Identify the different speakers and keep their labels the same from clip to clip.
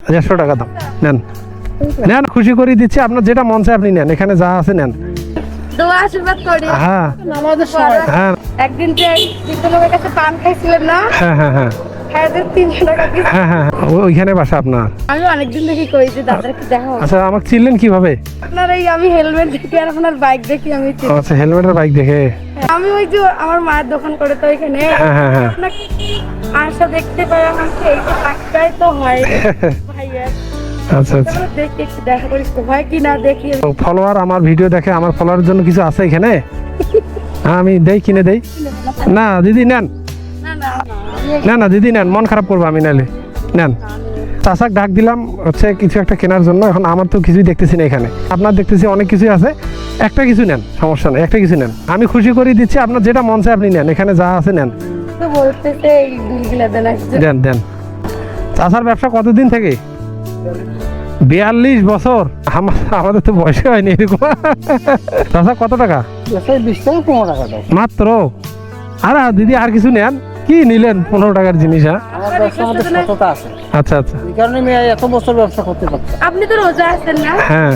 Speaker 1: 150 টাকা দাম। নেন নেন, খুশি করে দিচ্ছি, আপনার যেটা মন চায় আপনি নেন, এখানে যা আছে নেন।
Speaker 2: দোয়া আশীর্বাদ করি।
Speaker 1: হ্যাঁ হ্যাঁ
Speaker 2: একদিন যে লোকের কাছে পান খাইছিলেন না,
Speaker 1: হ্যাঁ হ্যাঁ হ্যাঁ
Speaker 2: 300 টাকা দিয়ে।
Speaker 1: হ্যাঁ হ্যাঁ, ওইখানে বাসা আপনার?
Speaker 2: আমি অনেকদিন দেখি কই যে দাদাকে দেখা হয়।
Speaker 1: আচ্ছা, আমাকে চিনলেন কিভাবে?
Speaker 2: আপনার এই আমি হেলমেট দেখি আর আপনার বাইক দেখি আমি চিনি।
Speaker 1: আচ্ছা, হেলমেটের বাইক দেখে।
Speaker 2: আমি ওই যে আমার মায়ের দোকান করে তো ওইখানে
Speaker 1: হ্যাঁ হ্যাঁ হ্যাঁ
Speaker 2: আপনাকে আশা দেখতে পাই, আমাকে এই যে পাঁচটায় তো হয় ভাইয়া।
Speaker 1: আচ্ছা আচ্ছা,
Speaker 2: তাহলে দেখি একটু দেখা করি হয় কি না দেখি।
Speaker 1: ফলোয়ার আমার ভিডিও দেখে, আমার ফলোয়ারের জন্য কিছু আছে এখানে? আমি দেই, কিনে দেই। না দিদি নেন,
Speaker 2: না না
Speaker 1: না না দিদি নেন, মন খারাপ করবো আমি নাহলে। নেন, চাচাক ডাক দিলাম হচ্ছে কিছু একটা কেনার জন্য, এখন আমার তো কিছুই দেখতেছি না এখানে, আপনার দেখতেছি অনেক কিছুই আছে, একটা কিছু নেন, সমস্যা নেই, একটা কিছু নেন, আমি খুশি করে দিচ্ছি, আপনার যেটা মন চায় আপনি নেন, এখানে যা আছে নেন।
Speaker 2: তো বলতেছে এই বিলগুলা দেন আসছে।
Speaker 1: দেন দেন। চাচার ব্যবসা কতদিন থেকে? 42 বছর। আমাদের তো বয়স হয়নি এরকম। চাচা কত টাকা?
Speaker 3: 20 টাকা 15 টাকা দাও।
Speaker 1: মাত্র? আর দিদি আর কিছু নেন, কি নিলেন 15 টাকার জিনিস? হ্যাঁ
Speaker 3: আমার ব্যবসার মধ্যে সততা আছে,
Speaker 1: আচ্ছা আচ্ছা,
Speaker 3: এই কারণে আমি এত বছর ব্যবসা করতে পারছি।
Speaker 2: আপনি তো রোজা আছেন না?
Speaker 1: হ্যাঁ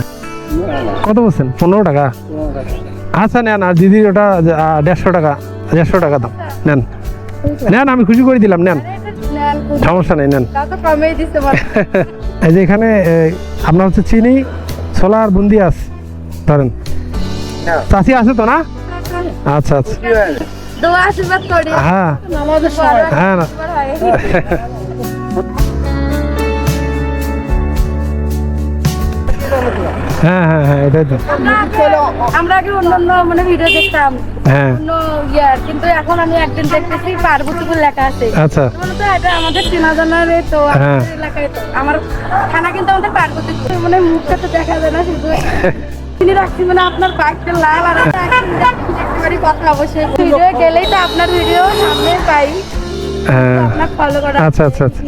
Speaker 1: কত বলছেন? 15 টাকা?
Speaker 3: 15 টাকা।
Speaker 1: আচ্ছা নেন, আর দিদি ওটা 150 টাকা, 150 টাকা দাম। নেন নেন, আমি খুশি করে দিলাম, নেন, সমস্যা নেই, নেন।
Speaker 2: তা তো কমেই দিতে পারে।
Speaker 1: এই যে এখানে আপনার হচ্ছে চিনি, ছোলা আর বুন্দি আছে, ধরেন। চাষি আছে তো না? আচ্ছা আচ্ছা,
Speaker 2: দোয়া আশীর্বাদ করি।
Speaker 1: হ্যাঁ
Speaker 3: আমাদের সময়
Speaker 1: হ্যাঁ না, হ্যাঁ হ্যাঁ হ্যাঁ এটাই তো।
Speaker 2: আমরা আগে অন্যান্য মানে ভিডিও দেখতাম
Speaker 1: হ্যাঁ
Speaker 2: অন্য ইয়ার, কিন্তু এখন আমি একদিন দেখতেছি পার্বতীপুর লেখা আছে।
Speaker 1: আচ্ছা
Speaker 2: মানে তো এটা আমাদের চেনা জানার তো
Speaker 1: হ্যাঁ।
Speaker 2: আমাদের এলাকায় তো আমার থানা কিন্তু আমাদের পার্বতীপুর, মানে মুখটা তো দেখা যায় না শুধু চিনি রাখছি, মানে আপনার বাইকটা লাল আর একটা দেখতে পারি কথা অবশ্যই ভিডিও গেলেই তো আপনার ভিডিও সামনে পাই,
Speaker 1: হ্যাঁ
Speaker 2: আপনার ফলো করা।
Speaker 1: আচ্ছা আচ্ছা আচ্ছা,